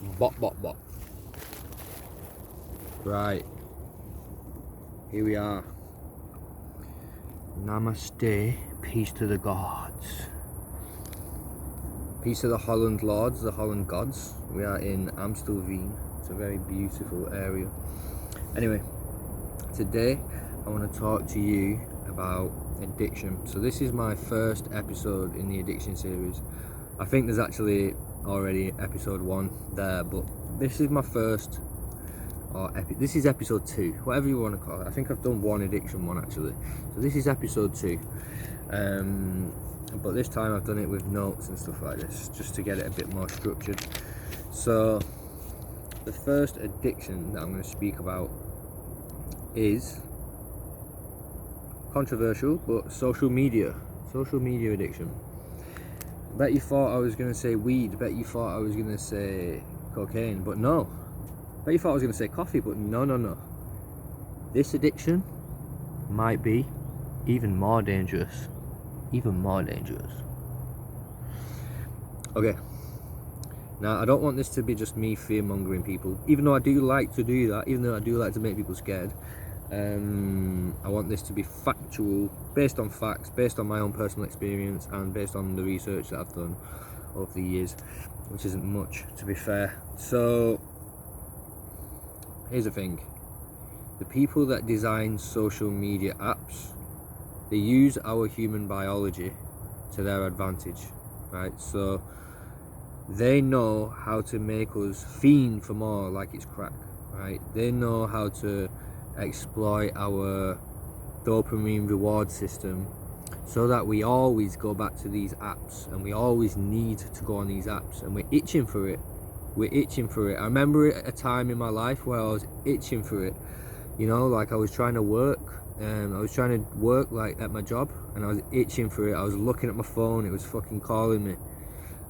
Bot. Right. Here we are. Namaste. Peace to the gods. Peace to the Holland lords, the Holland gods. We are in Amstelveen. It's a very beautiful area. Anyway, today I want to talk to you about addiction. So this is my first episode in the addiction series. I think there's actually already episode 1 there, but this is my first, or this is episode 2, whatever you want to call it. I think I've done one addiction one actually, so this is episode 2. But this time I've done it with notes and stuff like this, just to get it a bit more structured. So the first addiction that I'm going to speak about is controversial, but social media addiction. Bet you thought I was going to say weed, bet you thought I was going to say cocaine, but no. Bet you thought I was going to say coffee, but no. This addiction might be even more dangerous. Okay, now I don't want this to be just me fear-mongering people, even though I do like to do that, even though I do like to make people scared. I want this to be factual, based on facts, based on my own personal experience, and based on the research that I've done over the years, which isn't much, to be fair. So here's the thing: the people that design social media apps, they use our human biology to their advantage, right? So they know how to make us fiend for more, like it's crack, right? They know how to exploit our dopamine reward system so that we always go back to these apps, and we always need to go on these apps, and we're itching for it. I remember a time in my life where I was itching for it, like I was trying to work, like at my job, and I was itching for it. I was looking at my phone, it was fucking calling me,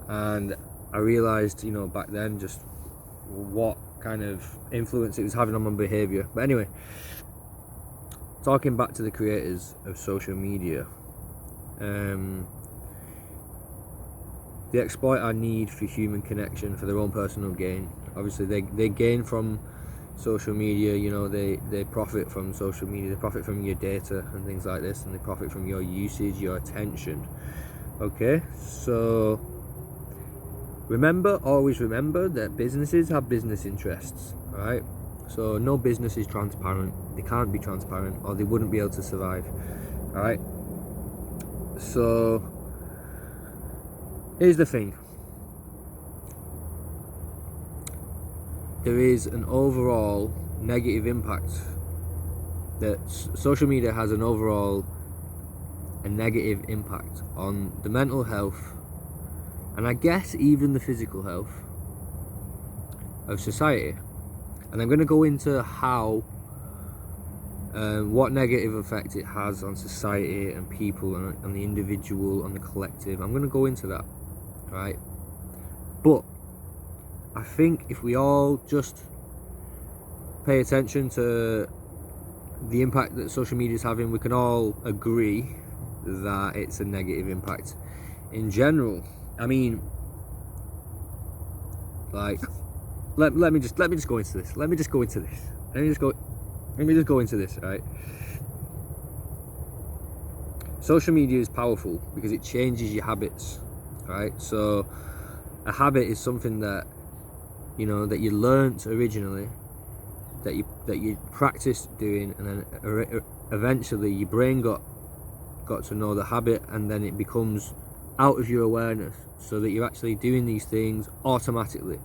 and I realized, back then, just what kind of influence it was having on my behavior. But anyway, talking back to the creators of social media, they exploit our need for human connection for their own personal gain. Obviously they gain from social media, they profit from social media, they profit from your data and things like this, and they profit from your usage, your attention. Okay, so always remember that businesses have business interests, alright? So no business is transparent. They can't be transparent, or they wouldn't be able to survive, alright? So here's the thing: there is an overall negative impact, that social media has a negative impact on the mental health, and I guess even the physical health of society. And I'm going to go into how, what negative effect it has on society and people, and on the individual, on the collective. I'm going to go into that, right? But I think if we all just pay attention to the impact that social media is having, we can all agree that it's a negative impact in general. I mean, like, let me just go into this. Let me just go into this, right? Social media is powerful because it changes your habits, right? So a habit is something that that you learnt originally, that you practiced doing, and then eventually your brain got to know the habit, and then it becomes out of your awareness, so that you're actually doing these things automatically.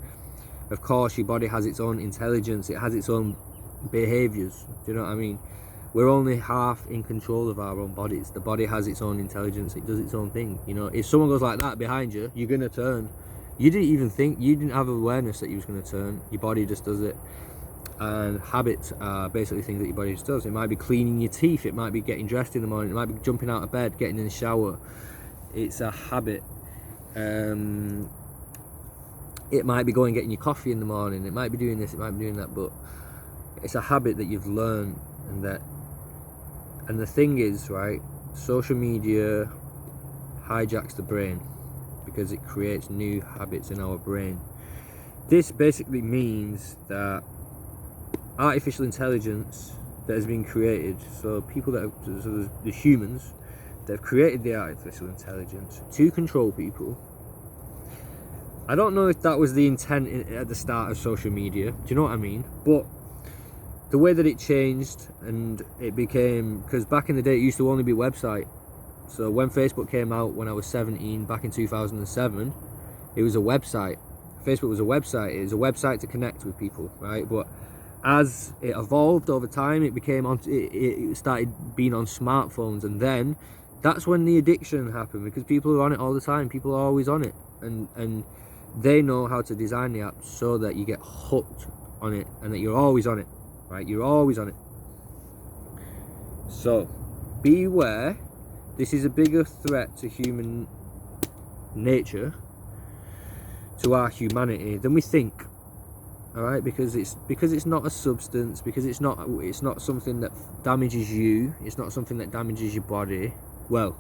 Of course, your body has its own intelligence, it has its own behaviors. Do you know what I mean? We're only half in control of our own bodies. The body has its own intelligence, it does its own thing. If someone goes like that behind you, you're gonna turn. You didn't have awareness that you was gonna turn. Your body just does it. And habits are basically things that your body just does. It might be cleaning your teeth, it might be getting dressed in the morning, it might be jumping out of bed, getting in the shower. It's a habit. It might be going getting your coffee in the morning, it might be doing this, it might be doing that, but it's a habit that you've learned. And the thing is, right, social media hijacks the brain because it creates new habits in our brain. This basically means that artificial intelligence that has been created, so people that have, so the humans that have created the artificial intelligence to control people. I don't know if that was the intent at the start of social media, do you know what I mean? But the way that it changed, and it became, because back in the day it used to only be website. So when Facebook came out when I was 17 back in 2007, it was a website. Facebook was a website. It was a website to connect with people, right? But as it evolved over time, it became on. It started being on smartphones, and then that's when the addiction happened, because people are on it all the time. People are always on it, and they know how to design the app so that you get hooked on it, and that you're always on it, right? You're always on it. So beware. This is a bigger threat to human nature, to our humanity, than we think. All right, because it's not a substance, because it's not something that damages you. It's not something that damages your body. Well,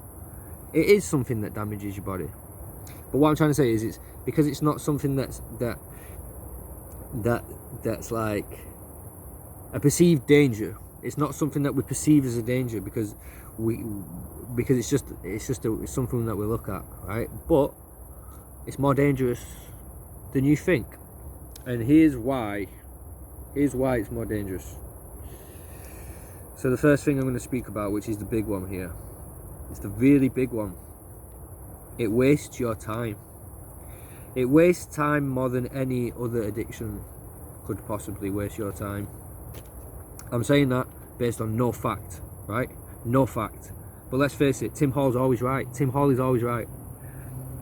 it is something that damages your body. But what I'm trying to say is, it's because it's not something that's like a perceived danger. It's not something that we perceive as a danger because it's something that we look at, right? But it's more dangerous than you think, and here's why it's more dangerous. So the first thing I'm going to speak about, which is the big one here, it's the really big one. It wastes your time. It wastes time more than any other addiction could possibly waste your time. I'm saying that based on no fact, right? No fact. But let's face it, Tim Hall's always right. Tim Hall is always right.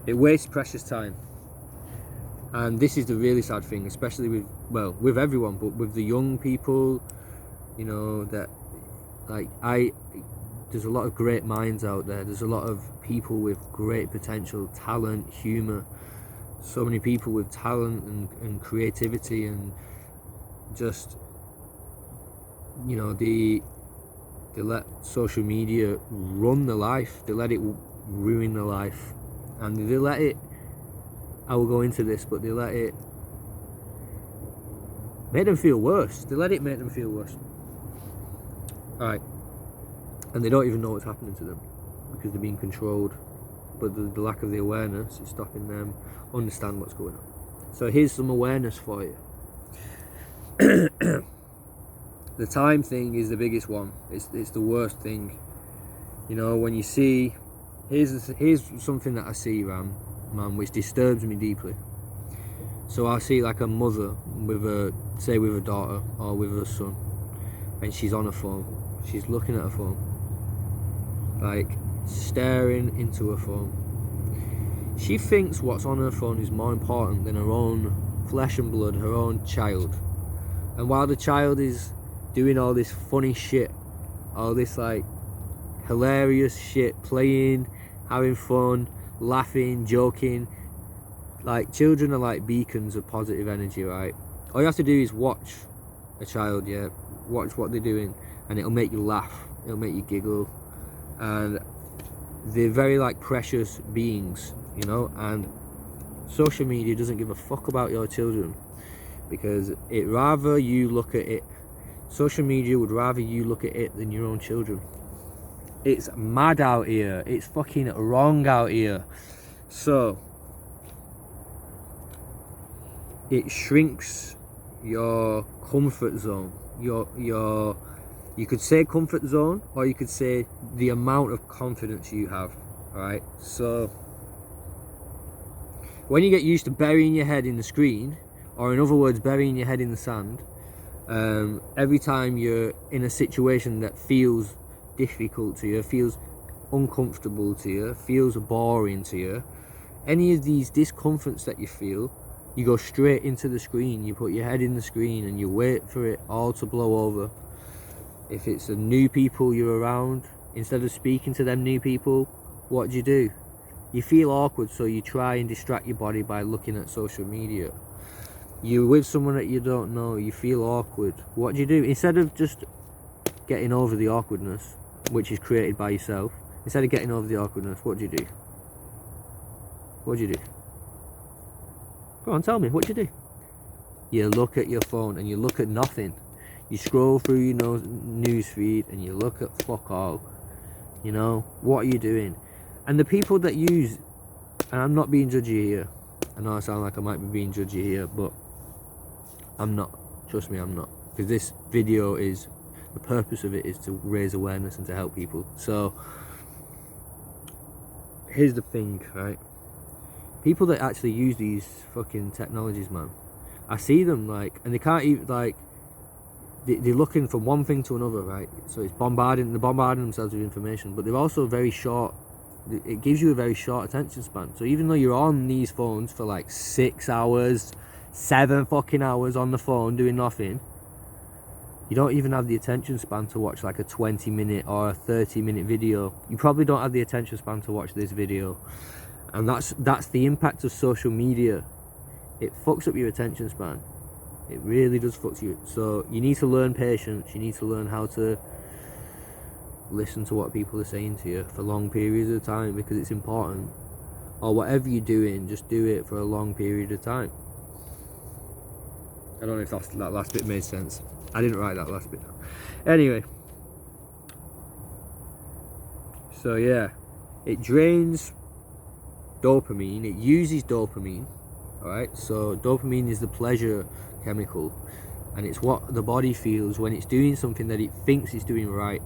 It wastes precious time. And this is the really sad thing, especially with everyone, but with the young people, you know, that there's a lot of great minds out there. There's a lot of people with great potential, talent, humour. So many people with talent and creativity, and just, you know, they let social media run their life. They let it ruin their life, and they let it, I will go into this, but they let it make them feel worse. They let it make them feel worse. Alright. And they don't even know what's happening to them, because they're being controlled. But the lack of the awareness is stopping them understand what's going on. So here's some awareness for you. The time thing is the biggest one. It's the worst thing. You know, when you see, here's something that I see, man, which disturbs me deeply. So I see like a mother with a daughter or with her son, and she's on her phone. She's looking at her phone, like staring into her phone. She thinks what's on her phone is more important than her own flesh and blood, her own child. And while the child is doing all this funny shit, all this like hilarious shit, playing, having fun, laughing, joking, like children are like beacons of positive energy, right? All you have to do is watch a child, watch what they're doing, and it'll make you laugh, it'll make you giggle, and they're very like precious beings, you know. And social media doesn't give a fuck about your children, because it rather you look at it. Social media would rather you look at it than your own children. It's mad out here. It's fucking wrong out here. So it shrinks your comfort zone. You could say comfort zone, or you could say the amount of confidence you have. Alright? So when you get used to burying your head in the screen, or in other words, burying your head in the sand, every time you're in a situation that feels difficult to you, feels uncomfortable to you, feels boring to you, any of these discomforts that you feel, you go straight into the screen. You put your head in the screen and you wait for it all to blow over. If it's a new people you're around, instead of speaking to them new people, what do? You feel awkward, so you try and distract your body by looking at social media. You're with someone that you don't know, you feel awkward. What do? Instead of just getting over the awkwardness, which is created by yourself, instead of getting over the awkwardness, what do? What do? Go on, tell me, what do? you look at your phone and you look at nothing. You scroll through your news feed and you look at fuck all. You know, what are you doing? And the people that use, and I'm not being judgy here, I know I sound like I might be being judgy here, but I'm not. Trust me, I'm not. Because this video is, the purpose of it is to raise awareness and to help people. So, here's the thing, right? People that actually use these fucking technologies, man, I see them, like, and they can't even, like, they're looking from one thing to another, right? So it's they're bombarding themselves with information, but they're also very short. It gives you a very short attention span. So even though you're on these phones for like 6 hours, 7 fucking hours on the phone doing nothing, you don't even have the attention span to watch like a 20-minute or a 30-minute video. You probably don't have the attention span to watch this video. And that's the impact of social media. It fucks up your attention span. It really does fuck you. So you need to learn patience. You need to learn how to listen to what people are saying to you for long periods of time, because it's important. Or whatever you're doing, just do it for a long period of time. I don't know if that last bit made sense. I didn't write that last bit down. Anyway. So yeah. It drains dopamine. It uses dopamine. Alright? So dopamine is the pleasure chemical, and it's what the body feels when it's doing something that it thinks it's doing right.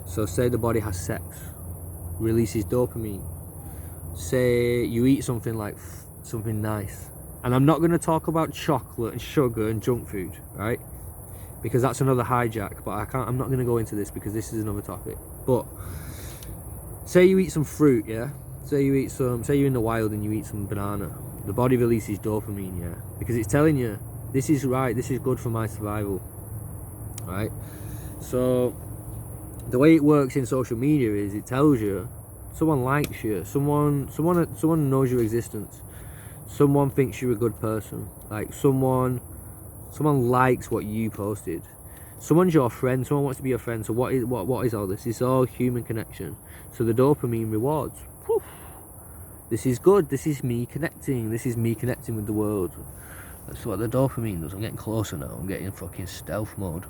So say the body has sex, releases dopamine. Say you eat something like something nice, and I'm not going to talk about chocolate and sugar and junk food, right? Because that's another hijack, but I'm not going to go into this because this is another topic. But say you eat some fruit, yeah? Say you're in the wild and you eat some banana. The body releases dopamine, yeah? Because it's telling you, this is right, this is good for my survival, right? So the way it works in social media is it tells you someone likes you, someone knows your existence, someone thinks you're a good person, like someone likes what you posted, someone's your friend, someone wants to be your friend. So what is all this? It's all human connection. So the dopamine rewards. Whew. This is good. This is me connecting. This is me connecting with the world. That's what the dopamine does. I'm getting closer now. I'm getting fucking stealth mode.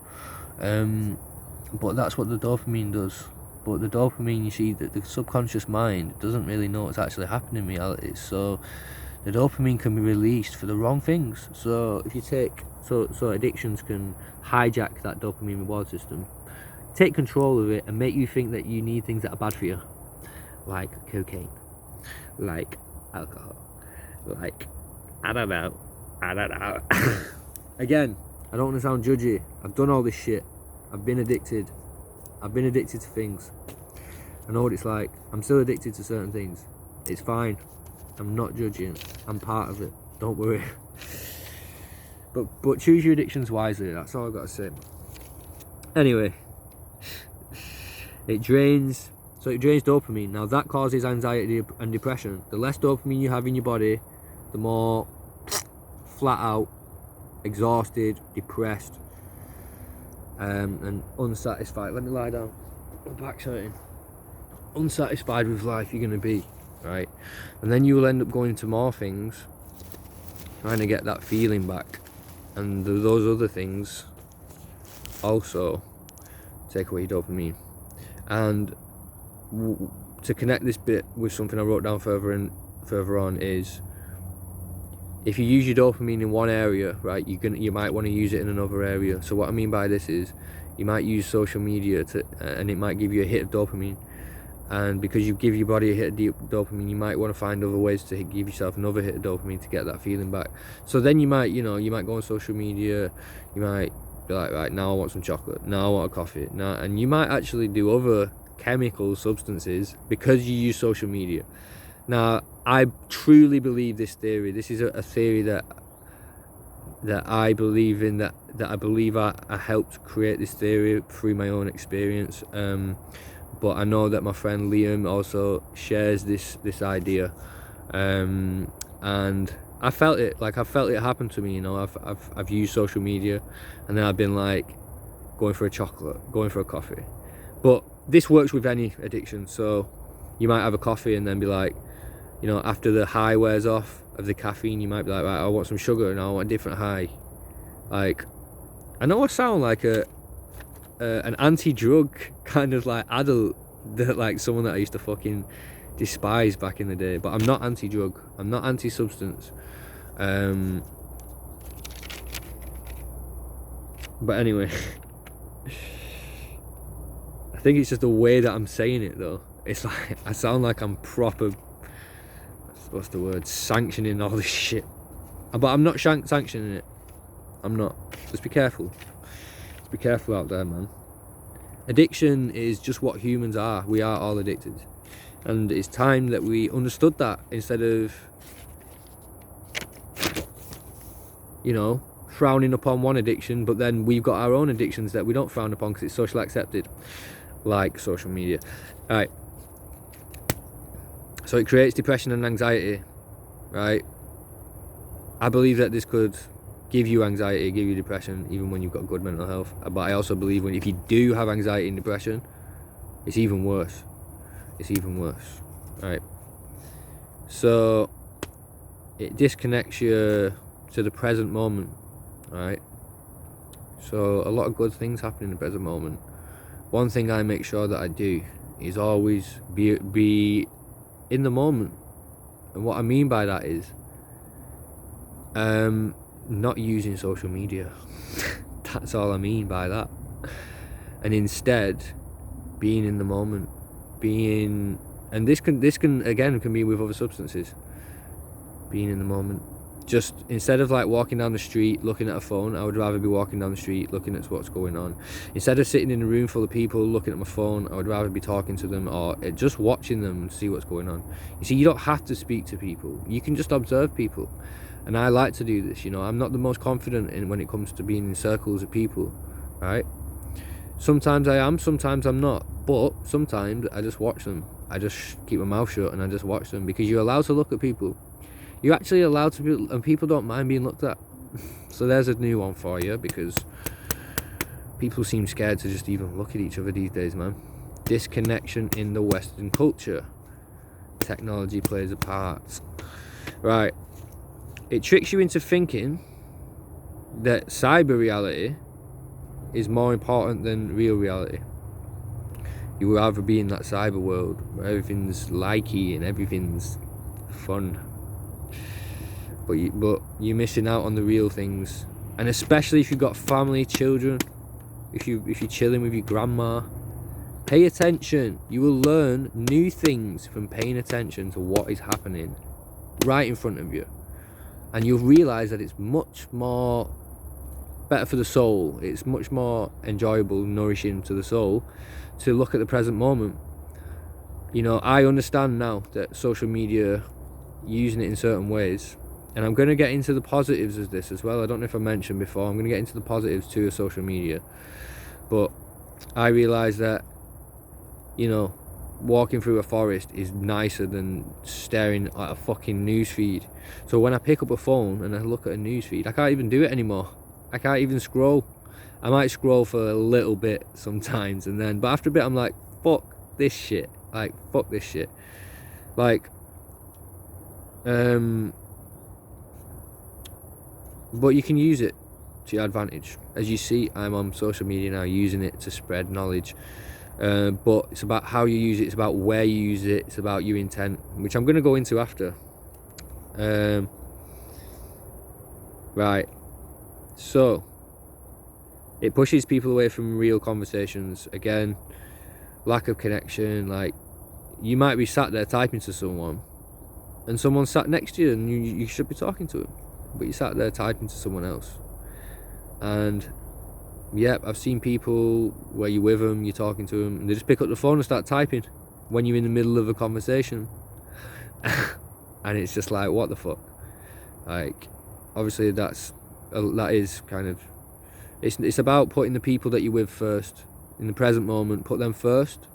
But that's what the dopamine does. But the dopamine, you see, the subconscious mind doesn't really know what's actually happening in reality. So the dopamine can be released for the wrong things. So if you take, so addictions can hijack that dopamine reward system, take control of it, and make you think that you need things that are bad for you, like cocaine, like alcohol, like I don't know. Again, I don't want to sound judgy. I've done all this shit. I've been addicted to things. I know what it's like. I'm still addicted to certain things. It's fine. I'm not judging. I'm part of it. Don't worry. But choose your addictions wisely. That's all I've got to say. Anyway, it drains dopamine. Now that causes anxiety and depression. The less dopamine you have in your body, the more flat out, exhausted, depressed, and unsatisfied. Let me lie down. My back's hurting. Unsatisfied with life you're going to be, right? And then you will end up going to more things, trying to get that feeling back. And those other things also take away your dopamine. And to connect this bit with something I wrote down further on is, if you use your dopamine in one area, right, you might want to use it in another area. So what I mean by this is, you might use social media and it might give you a hit of dopamine, and because you give your body a hit of dopamine, you might want to find other ways to give yourself another hit of dopamine to get that feeling back. So then you might go on social media, you might be like, right, now I want some chocolate, now I want a coffee, and you might actually do other chemical substances because you use social media. Now, I truly believe this theory. This is a theory that I believe in, that I believe I helped create this theory through my own experience. But I know that my friend Liam also shares this idea. And I felt it happen to me. I've used social media, and then I've been like going for a chocolate, going for a coffee. But this works with any addiction. So you might have a coffee and then be like, after the high wears off of the caffeine, you might be like, right, I want some sugar, and I want a different high. Like, I know I sound like an anti-drug kind of like adult, that like someone that I used to fucking despise back in the day, but I'm not anti-drug, I'm not anti-substance. But anyway, I think it's just the way that I'm saying it though. It's like I sound like I'm proper, what's the word, sanctioning all this shit, but I'm not sanctioning it. I'm not. Just be careful. Just be careful out there, man. Addiction is just what humans are. We are all addicted, and it's time that we understood that, instead of, you know, frowning upon one addiction, but then we've got our own addictions that we don't frown upon because it's socially accepted, like social media. Right, so it creates depression and anxiety, right? I believe that this could give you anxiety, give you depression, even when you've got good mental health. But I also believe if you do have anxiety and depression, it's even worse. It's even worse, right? So it disconnects you to the present moment, right? So a lot of good things happen in the present moment. One thing I make sure that I do is always be in the moment, and what I mean by that is not using social media. That's all I mean by that. And instead being in the moment, and this can again be with other substances. Being in the moment, just instead of like walking down the street looking at a phone, I would rather be walking down the street looking at what's going on. Instead of sitting in a room full of people looking at my phone, I would rather be talking to them, or just watching them and see what's going on. You see, you don't have to speak to people, you can just observe people. And I like to do this, you know. I'm not the most confident when it comes to being in circles of people, right? Sometimes I am, sometimes I'm not, but sometimes I just watch them. I just keep my mouth shut and I just watch them, because you're allowed to look at people. You're actually allowed to be, and people don't mind being looked at. So there's a new one for you, because people seem scared to just even look at each other these days, man. Disconnection in the Western culture. Technology plays a part. Right. It tricks you into thinking that cyber reality is more important than real reality. You would rather be in that cyber world where everything's likey and everything's fun, but you're missing out on the real things. And especially if you've got family, children, if you're chilling with your grandma, pay attention. You will learn new things from paying attention to what is happening right in front of you. And you'll realise that it's much more better for the soul. It's much more enjoyable, nourishing to the soul, to look at the present moment. You know, I understand now that social media, using it in certain ways, and I'm going to get into the positives of this as well. I don't know if I mentioned before, I'm going to get into the positives too of social media. But I realise that, you know, walking through a forest is nicer than staring at a fucking newsfeed. So when I pick up a phone and I look at a newsfeed, I can't even do it anymore. I can't even scroll. I might scroll for a little bit sometimes, and then, but after a bit I'm like, fuck this shit. Like, fuck this shit. Like, but you can use it to your advantage. As you see, I'm on social media now, using it to spread knowledge. But it's about how you use it, it's about where you use it, it's about your intent, which I'm going to go into after. Right, so it pushes people away from real conversations. Again, lack of connection. Like, you might be sat there typing to someone, and someone sat next to you, and you should be talking to them, but you sat there typing to someone else. And yeah, I've seen people where you're with them, you're talking to them, and they just pick up the phone and start typing when you're in the middle of a conversation. And it's just like, what the fuck? Like, obviously that is kind of, it's about putting the people that you're with first, in the present moment. Put them first.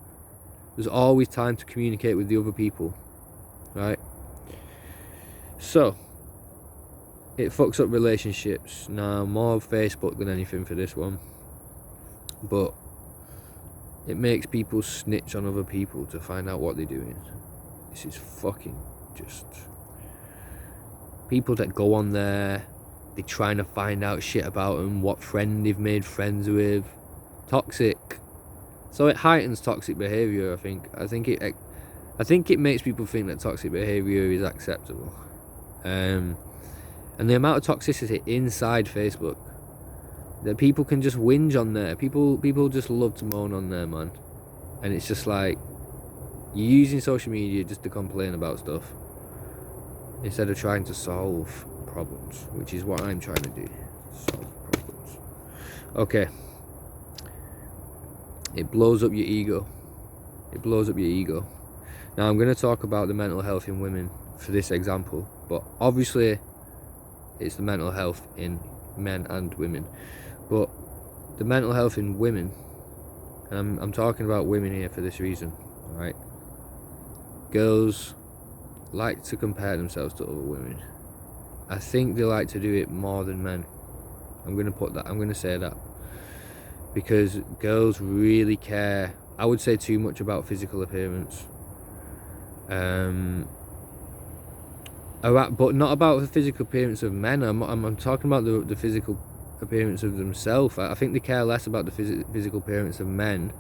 There's always time to communicate with the other people, right? So it fucks up relationships. Now, more Facebook than anything for this one. But it makes people snitch on other people to find out what they're doing. This is fucking just... People that go on there they're trying to find out shit about them, what friend they've made friends with. Toxic. So it heightens toxic behaviour, I think. I think it makes people think that toxic behaviour is acceptable. And the amount of toxicity inside Facebook, that people can just whinge on there. People just love to moan on there, man. And it's just like, you're using social media just to complain about stuff instead of trying to solve problems, which is what I'm trying to do. Solve problems. Okay. It blows up your ego. It blows up your ego. Now I'm going to talk about the mental health in women for this example, but obviously it's the mental health in men and women. But the mental health in women, and I'm talking about women here for this reason, right? Girls like to compare themselves to other women. I think they like to do it more than men. I'm going to say that. Because girls really care, I would say, too much about physical appearance. But not about the physical appearance of men. I'm talking about the physical appearance of themselves. I think they care less about the physical appearance of men,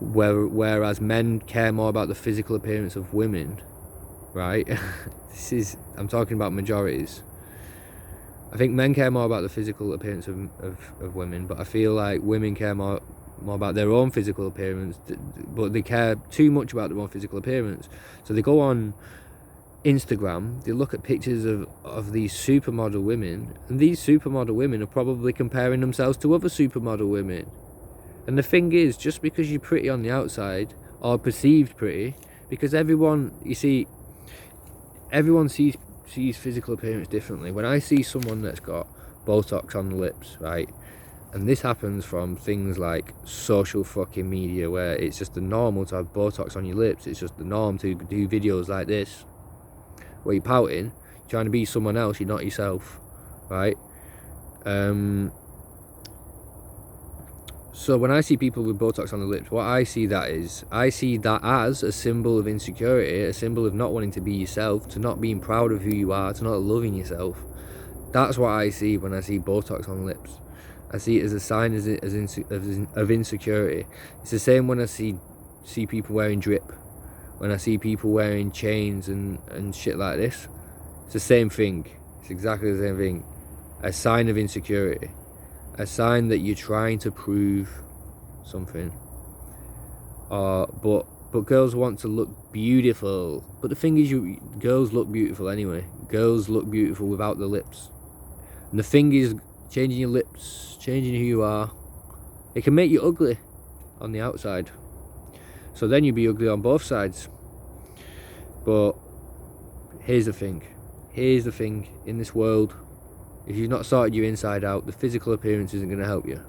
whereas men care more about the physical appearance of women, right? I'm talking about majorities. I think men care more about the physical appearance of women, but I feel like women care more about their own physical appearance, but they care too much about their own physical appearance. So they go on Instagram, they look at pictures of these supermodel women, and these supermodel women are probably comparing themselves to other supermodel women. And the thing is, just because you're pretty on the outside, or perceived pretty, because everyone sees physical appearance differently. When I see someone that's got Botox on the lips, right, and this happens from things like social fucking media, where it's just the normal to have Botox on your lips. It's just the norm to do videos like this, where you're pouting, you're trying to be someone else, you're not yourself, right? So when I see people with Botox on the lips, what I see that as a symbol of insecurity, a symbol of not wanting to be yourself, to not being proud of who you are, to not loving yourself. That's what I see when I see Botox on lips. I see it as a sign of insecurity. It's the same when I see people wearing drip, when I see people wearing chains and shit like this. It's the same thing. It's exactly the same thing. A sign of insecurity. A sign that you're trying to prove something. But girls want to look beautiful. But the thing is, girls look beautiful anyway. Girls look beautiful without the lips. And the thing is, changing your lips, changing who you are, it can make you ugly on the outside. So then you'd be ugly on both sides. But here's the thing. In this world, if you've not sorted your inside out, the physical appearance isn't going to help you,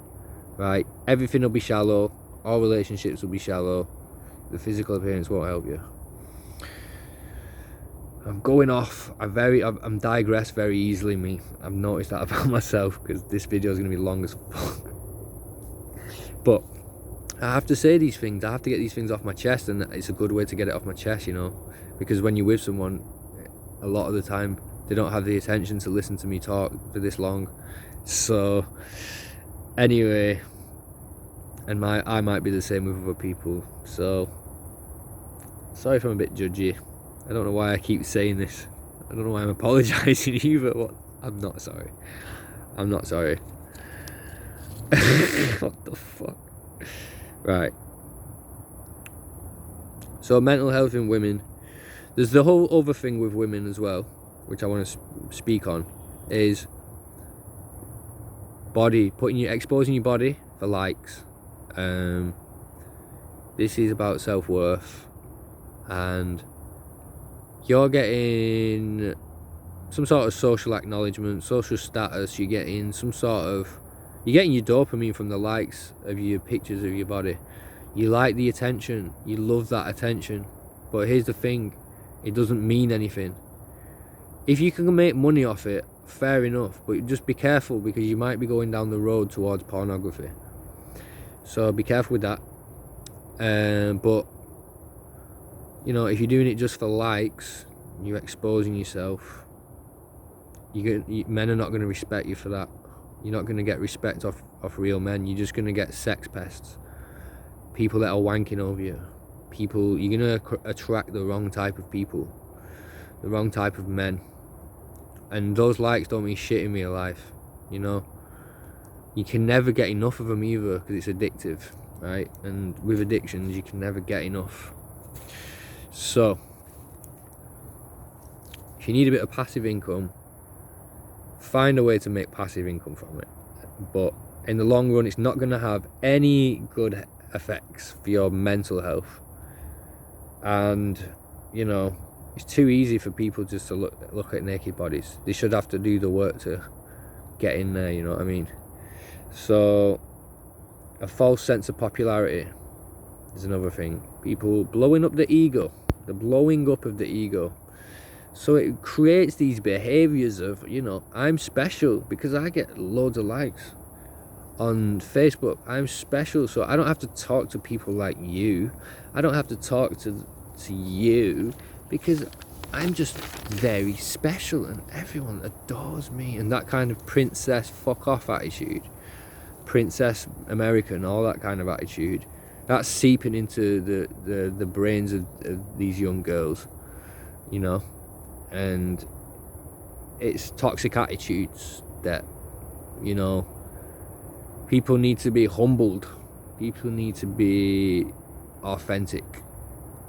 right? Everything will be shallow. All relationships will be shallow. The physical appearance won't help you. I'm going off. I'm digress very easily, me. I've noticed that about myself, because this video is going to be long as fuck. But I have to say these things. I have to get these things off my chest, and it's a good way to get it off my chest, you know. Because when you're with someone, a lot of the time, they don't have the attention to listen to me talk for this long. So anyway, and I might be the same with other people. So sorry if I'm a bit judgy. I don't know why I keep saying this. I don't know why I'm apologising either. I'm not sorry. What the fuck? Right. So mental health in women. There's the whole other thing with women as well, which I want to speak on, is body, exposing your body for likes. This is about self-worth, and you're getting some sort of social acknowledgement, social status. You're getting your dopamine from the likes of your pictures of your body. You like the attention, you love that attention. But here's the thing, it doesn't mean anything. If you can make money off it, fair enough, but just be careful, because you might be going down the road towards pornography. So be careful with that. But you know, if you're doing it just for likes, you're exposing yourself, men are not going to respect you for that. You're not going to get respect off real men. You're just going to get sex pests, people that are wanking over you, people. You're going to attract the wrong type of people, the wrong type of men, and those likes don't mean shit in real life. You know, you can never get enough of them either, because it's addictive, right? And with addictions, you can never get enough. So if you need a bit of passive income, find a way to make passive income from it. But in the long run, it's not going to have any good effects for your mental health. And you know, it's too easy for people just to look at naked bodies. They should have to do the work to get in there, you know what I mean? So a false sense of popularity is another thing. People blowing up the ego, the blowing up of the ego. So it creates these behaviors of, you know, I'm special because I get loads of likes on Facebook. I'm special, so I don't have to talk to people like you. I don't have to talk to you because I'm just very special and everyone adores me. And that kind of princess fuck off attitude, princess American, all that kind of attitude, that's seeping into the brains of these young girls, you know. And it's toxic attitudes that, you know, people need to be humbled. People need to be authentic,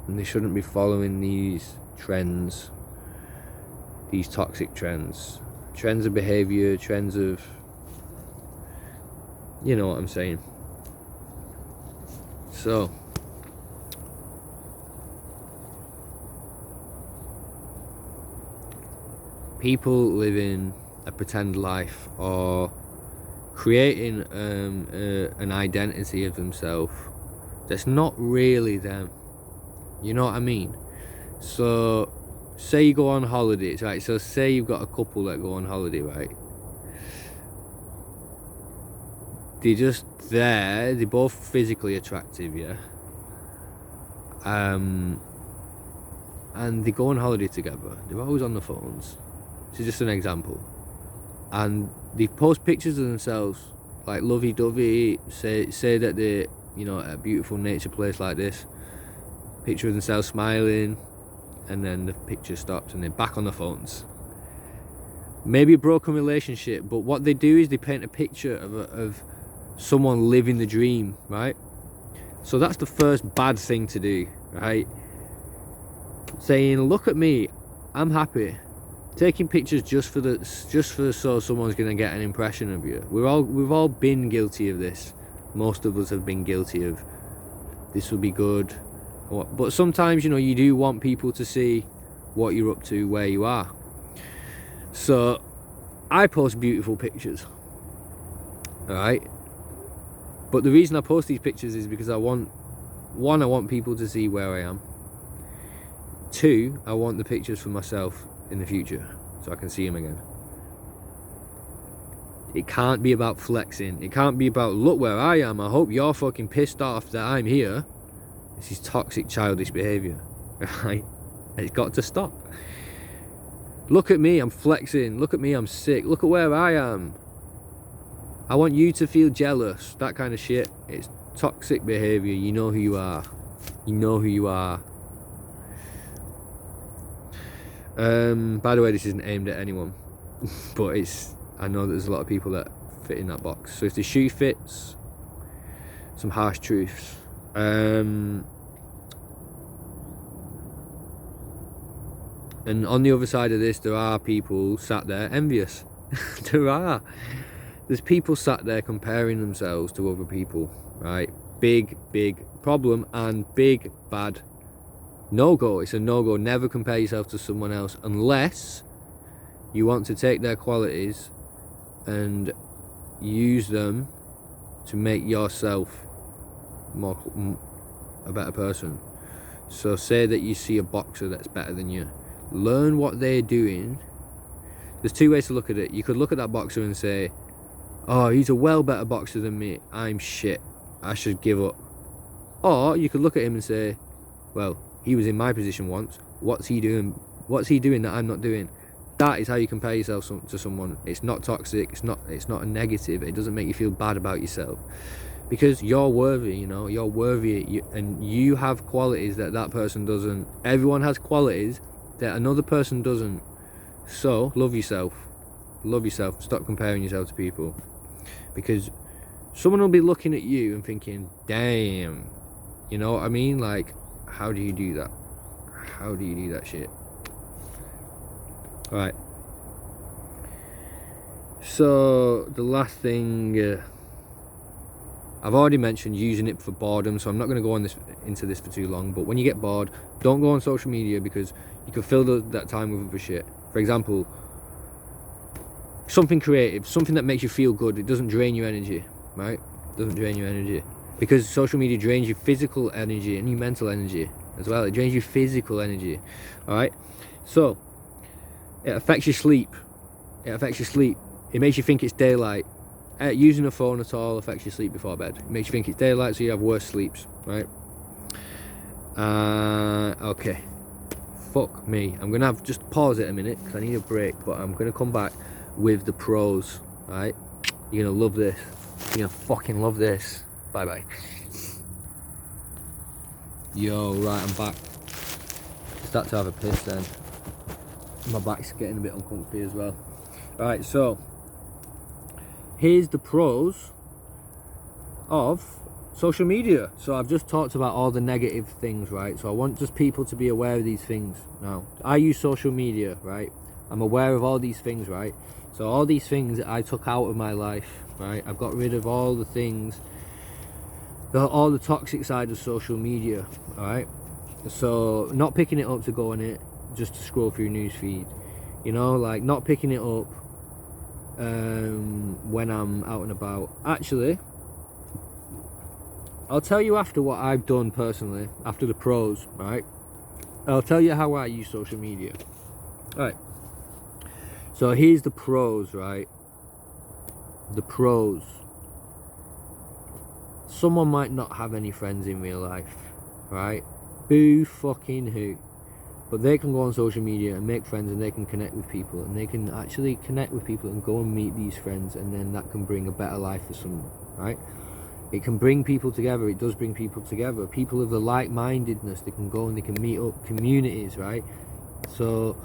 and they shouldn't be following these trends, these toxic trends of behavior, trends of, you know what I'm saying. So people living a pretend life or creating an identity of themselves that's not really them, you know what I mean? So say you go on holidays, right? So say you've got a couple that go on holiday, right? They're just there, they're both physically attractive, yeah, and they go on holiday together. They're always on the phones. This is just an example. And they post pictures of themselves like lovey-dovey, say that they're, you know, at a beautiful nature place like this, picture of themselves smiling, and then the picture stops and they're back on the phones. Maybe a broken relationship, but what they do is they paint a picture of someone living the dream, right? So that's the first bad thing to do, right? Saying, look at me, I'm happy. Taking pictures just for so someone's gonna get an impression of you. We've all been guilty of this. Most of us have been guilty of this will be good. But sometimes, you know, you do want people to see what you're up to, where you are. So I post beautiful pictures, alright? But the reason I post these pictures is because I want people to see where I am. 2, I want the pictures for myself in the future so I can see them again. It can't be about flexing. It can't be about, look where I am, I hope you're fucking pissed off that I'm here. This is toxic, childish behaviour, right? It's got to stop. Look at me, I'm flexing. Look at me, I'm sick. Look at where I am. I want you to feel jealous. That kind of shit. It's toxic behaviour. You know who you are. You know who you are. By the way, this isn't aimed at anyone, but I know that there's a lot of people that fit in that box. So if the shoe fits, some harsh truths. And on the other side of this, there are people sat there envious. There's people sat there comparing themselves to other people, right? Big problem and big bad no-go. It's a no-go. Never compare yourself to someone else unless you want to take their qualities and use them to make yourself a better person. So say that you see a boxer that's better than you. Learn what they're doing. There's 2 ways to look at it. You could look at that boxer and say, oh, he's a well better boxer than me, I'm shit, I should give up. Or you could look at him and say, well, he was in my position once, what's he doing that I'm not doing? That is how you compare yourself to someone. It's not toxic. It's not a negative. It doesn't make you feel bad about yourself, because you're worthy. You know, you're worthy, and you have qualities that that person doesn't. Everyone has qualities that another person doesn't. So love yourself. Love yourself. Stop comparing yourself to people, because someone will be looking at you and thinking, damn, you know what I mean? Like, how do you do that? How do you do that shit? Alright. So, the last thing, I've already mentioned using it for boredom, so I'm not going to go into this for too long, but when you get bored, don't go on social media, because you can fill that time with other shit. For example, something creative, something that makes you feel good. It doesn't drain your energy, right? It doesn't drain your energy, because social media drains your physical energy and your mental energy as well. It drains your physical energy. Alright, so it affects your sleep. It makes you think it's daylight. Using a phone at all affects your sleep before bed. It makes you think it's daylight, so you have worse sleeps, right? Okay, fuck me, I'm gonna have just pause it a minute because I need a break, but I'm gonna come back with the pros. Right, you're gonna love this. You're gonna fucking love this. Bye bye. Yo, right, I'm back. Start to have a piss then. My back's getting a bit uncomfy as well. Right, so here's the pros of social media. So I've just talked about all the negative things, right? So I want just people to be aware of these things. Now, I use social media, right? I'm aware of all these things, right? So all these things that I took out of my life, right? I've got rid of all the things, all the toxic side of social media, all right? So not picking it up to go on it just to scroll through news feed, you know, like not picking it up when I'm out and about. Actually, I'll tell you after what I've done personally, after the pros, right? I'll tell you how I use social media. Right. So here's the pros, right? The pros. Someone might not have any friends in real life, right? Boo fucking who. But they can go on social media and make friends, and they can connect with people, and they can actually connect with people and go and meet these friends, and then that can bring a better life for someone, right? It can bring people together. It does bring people together. People of the like-mindedness, they can go and they can meet up communities, right? So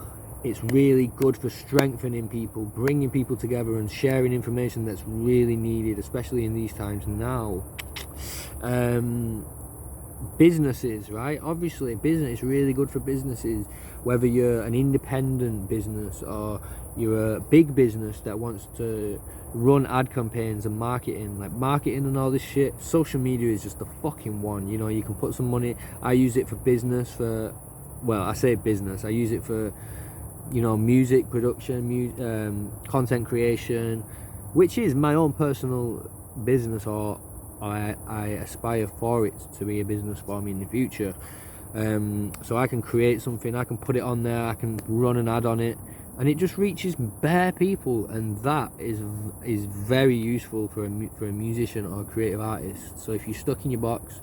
it's really good for strengthening people, bringing people together and sharing information that's really needed, especially in these times now. Businesses, right? Obviously business is really good for businesses, whether you're an independent business or you're a big business that wants to run ad campaigns and marketing, like marketing and all this shit. Social media is just the fucking one. You know, you can put some money. I use it for business, well, I say business, I use it for, you know, music production, content creation, which is my own personal business, or I aspire for it to be a business for me in the future. So I can create something, I can put it on there, I can run an ad on it, and it just reaches bare people, and that is very useful for a musician or a creative artist. So if you're stuck in your box,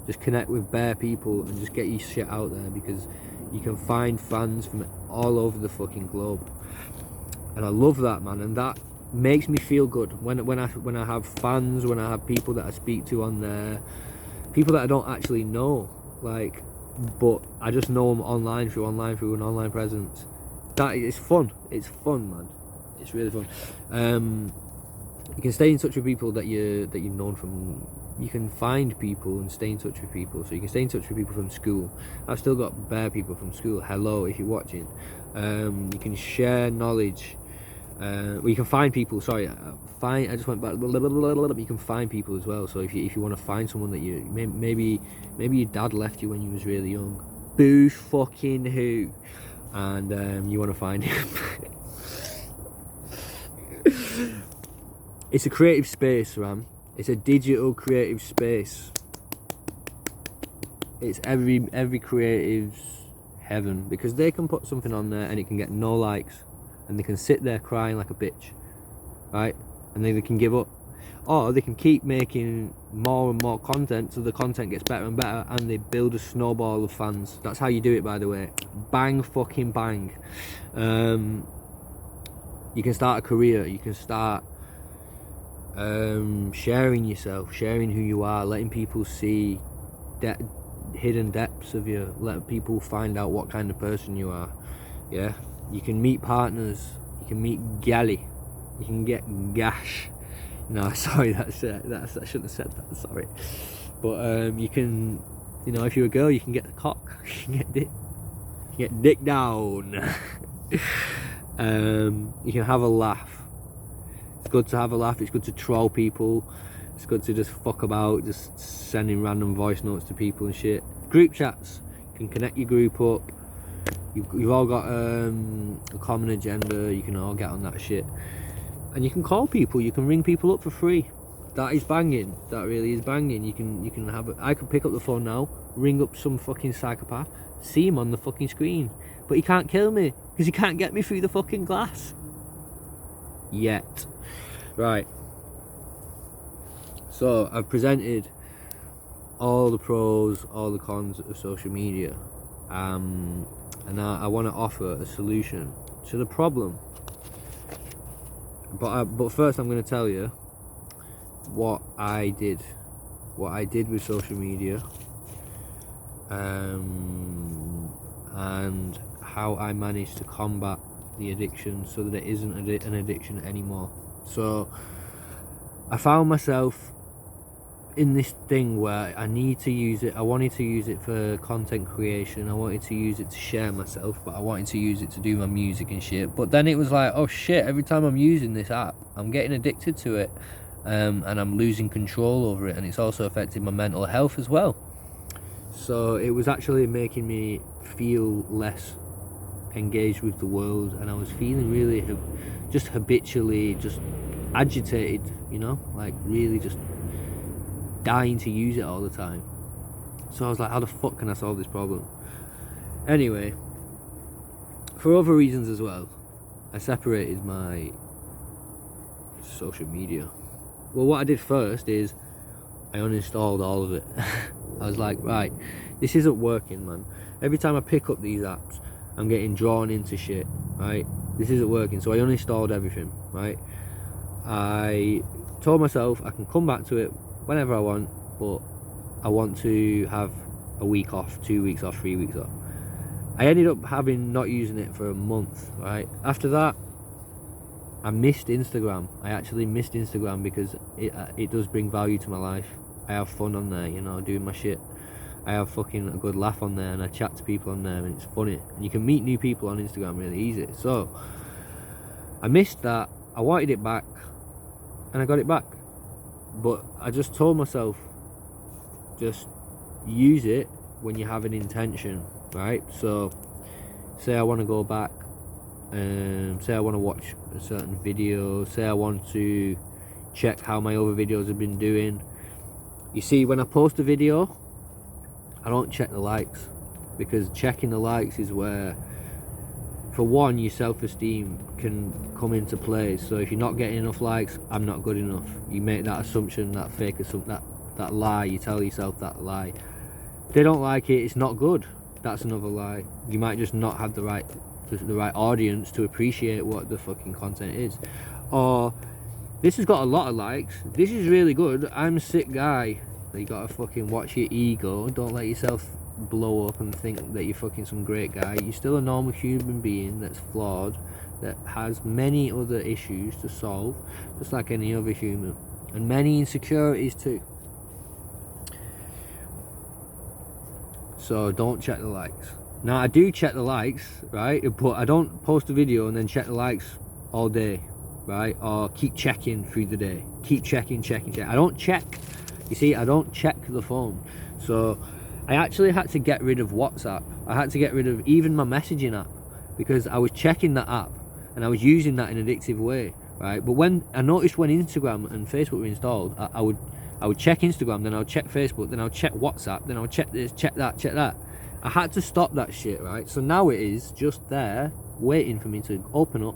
just connect with bare people and just get your shit out there, because you can find fans from all over the fucking globe, and I love that, man. And that makes me feel good when I have fans, when I have people that I speak to on there, people that I don't actually know, like, but I just know them through an online presence. That is fun. It's fun, man. It's really fun. You can stay in touch with people that you've known from. You can find people and stay in touch with people. So you can stay in touch with people from school. I've still got bare people from school. Hello, if you're watching. You can share knowledge. Well, you can find people. Sorry, I just went back. You can find people as well. So if you want to find someone that you maybe your dad left you when you was really young. Boo fucking who. And you want to find him. It's a creative space, Ram. It's a digital creative space. It's every creative's heaven, because they can put something on there and it can get no likes, and they can sit there crying like a bitch, right? And then they can give up, or they can keep making more and more content, so the content gets better and better, and they build a snowball of fans. That's how you do it, by the way. Bang fucking bang. You can start a career. You can start sharing yourself, sharing who you are, letting people see hidden depths of you, let people find out what kind of person you are. Yeah, you can meet partners, you can meet galley, you can get gash. No, sorry, I shouldn't have said that, sorry. But you can, if you're a girl, you can get the cock, you can get dick down. You can have a laugh. It's good to have a laugh, it's good to troll people, it's good to just fuck about, just sending random voice notes to people and shit. Group chats, you can connect your group up. You've all got a common agenda, you can all get on that shit. And you can call people, you can ring people up for free. That is banging, that really is banging. You can have it. I could pick up the phone now, ring up some fucking psychopath, see him on the fucking screen, but he can't kill me, because he can't get me through the fucking glass. Yet. Right. So, I've presented all the pros, all the cons of social media. And I want to offer a solution to the problem. But first I'm going to tell you what I did with social media, and how I managed to combat the addiction so that it isn't an addiction anymore. So I found myself in this thing where I need to use it. I wanted to use it for content creation, I wanted to use it to share myself, but I wanted to use it to do my music and shit. But then it was like, oh shit, every time I'm using this app I'm getting addicted to it, and I'm losing control over it, and it's also affecting my mental health as well. So it was actually making me feel less engaged with the world, and I was feeling really just habitually just agitated, like really just dying to use it all the time. So I was like, how the fuck can I solve this problem? Anyway, for other reasons as well, I separated my social media. Well, what I did first is I uninstalled all of it. I was like, right, this isn't working, man. Every time I pick up these apps, I'm getting drawn into shit, right? This isn't working. So I uninstalled everything, right? I told myself I can come back to it whenever I want, but I want to have a week off, 2 weeks off, 3 weeks off. I ended up not using it for a month, right? After that, I missed Instagram. I actually missed Instagram because it does bring value to my life. I have fun on there, doing my shit. I have fucking a good laugh on there, and I chat to people on there, and it's funny. And you can meet new people on Instagram really easy. So I missed that. I wanted it back, and I got it back. But I just told myself, just use it when you have an intention, right? So say I want to go back, say I want to watch a certain video, say I want to check how my other videos have been doing. You see, when I post a video, I don't check the likes, because checking the likes is where, for one, your self-esteem can come into play. So if you're not getting enough likes, I'm not good enough. You make that assumption, that fake assumption, that lie. You tell yourself that lie. If they don't like it, it's not good. That's another lie. You might just not have the right audience to appreciate what the fucking content is. Or, this has got a lot of likes, this is really good, I'm a sick guy. You gotta fucking watch your ego. Don't let yourself blow up and think that you're fucking some great guy. You're still a normal human being that's flawed, that has many other issues to solve, just like any other human, and many insecurities too. So don't check the likes. Now I do check the likes, right? But I don't post a video and then check the likes all day, right? Or keep checking through the day. Keep checking. I don't check. You see, I don't check the phone. So I actually had to get rid of WhatsApp. I had to get rid of even my messaging app, because I was checking that app and I was using that in an addictive way, right? But when I noticed when Instagram and Facebook were installed, I would check Instagram, then I would check Facebook, then I would check WhatsApp, then I would check this, check that. I had to stop that shit, right? So now it is just there waiting for me to open up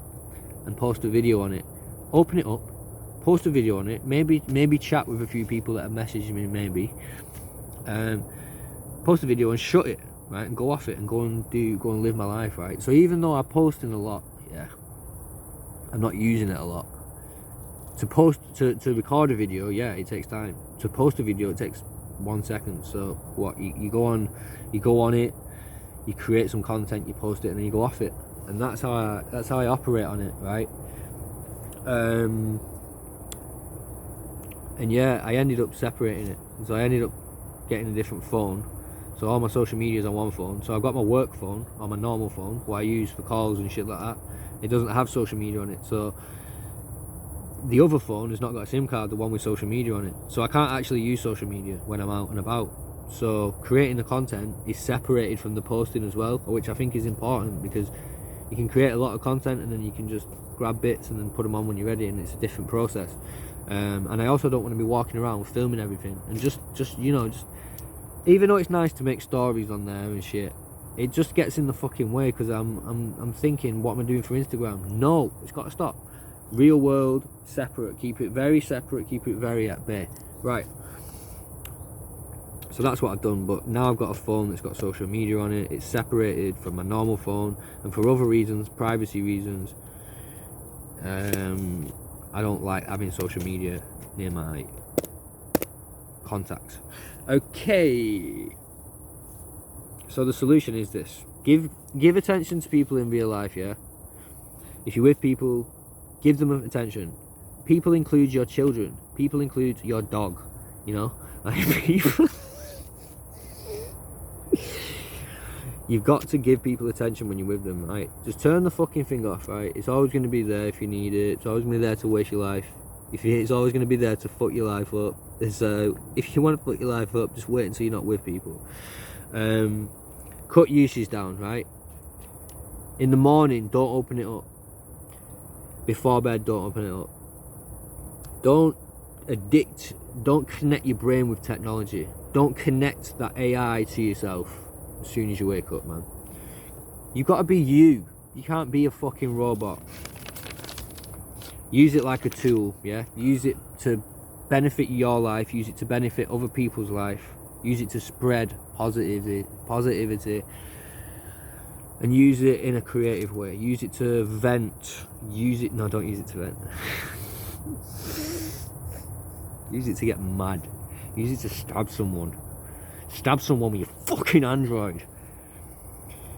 and post a video on it. Open it up, post a video on it, maybe chat with a few people that have messaged me, maybe. Post a video and shut it, right? And go off it and go and live my life, right? So even though I'm posting a lot, yeah, I'm not using it a lot. To record a video, yeah, it takes time. To post a video, it takes 1 second. So what, you go on it, you create some content, you post it, and then you go off it. And that's how I operate on it, right? And yeah, I ended up separating it. So I ended up getting a different phone. So all my social media is on one phone. So I've got my work phone, or my normal phone, what I use for calls and shit like that. It doesn't have social media on it. So the other phone has not got a SIM card, the one with social media on it. So I can't actually use social media when I'm out and about. So creating the content is separated from the posting as well, which I think is important, because you can create a lot of content and then you can just grab bits and then put them on when you're ready, and it's a different process. And I also don't want to be walking around filming everything, and just even though it's nice to make stories on there and shit, it just gets in the fucking way, because I'm thinking, what am I doing for Instagram? No, it's got to stop. Real world, separate, keep it very separate, keep it very at bay. Right. So that's what I've done, but now I've got a phone that's got social media on it. It's separated from my normal phone, and for other reasons, privacy reasons, I don't like having social media near my contacts. Okay. So the solution is this: give attention to people in real life. Yeah. If you're with people, give them attention. People include your children. People include your dog. You know, like people. You've got to give people attention when you're with them, right? Just turn the fucking thing off, right? It's always going to be there if you need it. It's always going to be there to waste your life. It's always going to be there to fuck your life up. So if you want to fuck your life up, just wait until you're not with people. Cut usage down, right? In the morning, don't open it up. Before bed, don't open it up. Don't connect your brain with technology. Don't connect that AI to yourself as soon as you wake up, man. You've got to be you. You can't be a fucking robot. Use it like a tool, yeah? Use it to benefit your life. Use it to benefit other people's life. Use it to spread positivity. And use it in a creative way. Use it to vent. No, don't use it to vent. Use it to get mad. Use it to stab someone. Stab someone with your fucking Android.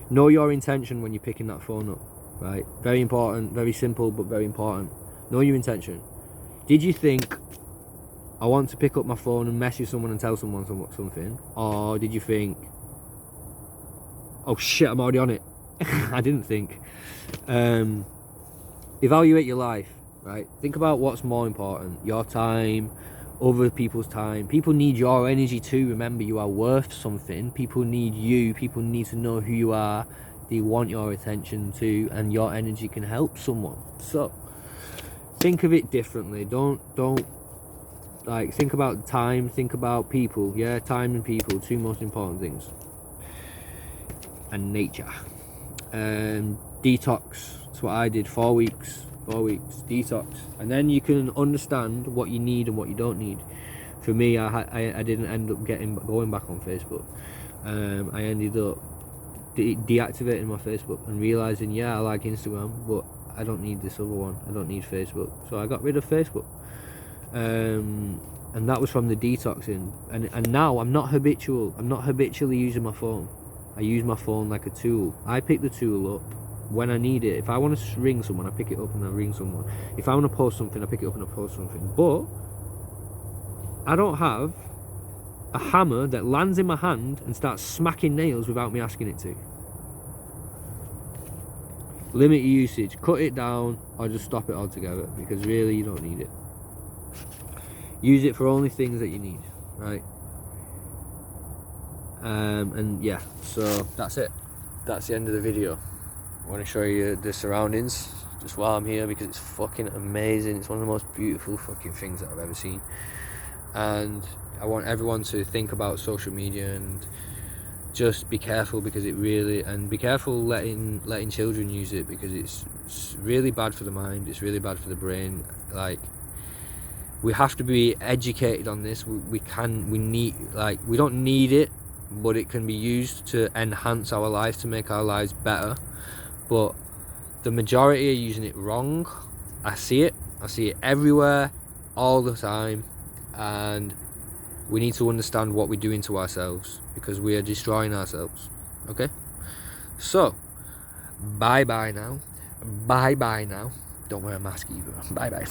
Know your intention when you're picking that phone up, right? Very important, very simple, but very important. Know your intention. Did you think, I want to pick up my phone and message someone and tell someone something? Or did you think, oh shit, I'm already on it? I didn't think. Evaluate your life, right? Think about what's more important. Your time, other people's time. People need your energy too. Remember, you are worth something. People need you. People need to know who you are. They want your attention too, and your energy can help someone. So think of it differently. Don't like think about time, think about people. Yeah, time and people, two most important things. And nature. Detox. That's what I did. 4 weeks detox, and then you can understand what you need and what you don't need. For me, I didn't end up going back on Facebook. I ended up deactivating my Facebook and realizing, yeah, I like Instagram, but I don't need this other one. I don't need Facebook, so I got rid of Facebook. And that was from the detoxing. And now I'm not habitually using my phone. I use my phone like a tool. I pick the tool up when I need it. If I want to ring someone, I pick it up and I ring someone. If I want to post something, I pick it up and I post something. But I don't have a hammer that lands in my hand and starts smacking nails without me asking it to. Limit your usage, cut it down, or just stop it altogether, because really you don't need it. Use it for only things that you need, right? And yeah, so that's it. That's the end of the video. I want to show you the surroundings just while I'm here, because it's fucking amazing. It's one of the most beautiful fucking things that I've ever seen. And I want everyone to think about social media and just be careful, because it really, and be careful letting children use it, because it's really bad for the mind. It's really bad for the brain. Like, we have to be educated on this. We don't need it, but it can be used to enhance our lives, to make our lives better. But the majority are using it wrong, I see it everywhere, all the time, and we need to understand what we're doing to ourselves, because we are destroying ourselves. Okay, so bye bye now, don't wear a mask either, bye bye.